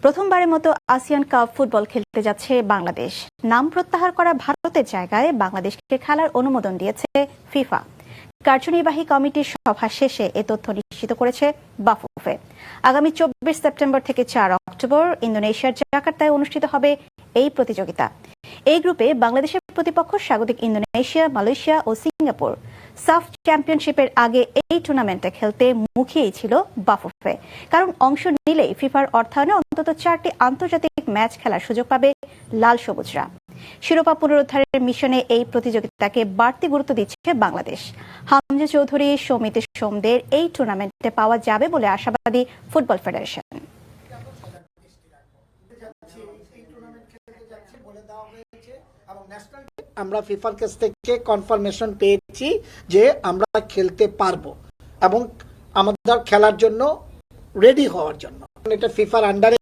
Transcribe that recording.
প্রথমবারের মতো ASEAN cup football খেলতে যাচ্ছে বাংলাদেশ। নাম প্রত্যাহার করা ভারতের জায়গায় বাংলাদেশকে খেলার অনুমোদন দিয়েছে ফিফা। কার্যনির্বাহী কমিটির সভা শেষে এ তথ্য নিশ্চিত করেছে বাফুফে। আগামী 24 সেপ্টেম্বর থেকে 4 অক্টোবর ইন্দোনেশিয়ার জাকার্তায় অনুষ্ঠিত হবে এই প্রতিযোগিতা। এই গ্রুপে বাংলাদেশের প্রতিপক্ষ স্বাগতিক ইন্দোনেশিয়া, মালয়েশিয়া ও সিঙ্গাপুর। সাফ চ্যাম্পিয়নশিপের আগে এই টুর্নামেন্টে খেলতে মুখিয়েই ছিল বাফুফে, কারণ অংশ নিলেই ফিফার অর্থায়নে অন্তত 4টি আন্তর্জাতিক ম্যাচ খেলার সুযোগ পাবে লাল সবুজরা। শিরোপা পুনরুদ্ধারের মিশনে এই প্রতিযোগিতাকে বাড়তি গুরুত্ব দিচ্ছে বাংলাদেশ। হামজা চৌধুরী, সৌমিত সোমদের এই টুর্নামেন্টে পাওয়া যাবে বলে আশাবাদী ফুটবল ফেডারেশন। আমরা ফিফার কাছ থেকে কনফার্মেশন পেয়েছি যে আমরা খেলতে পারবো এবং আমাদের খেলার জন্য রেডি হওয়ার জন্য। এটা ফিফার আন্ডারে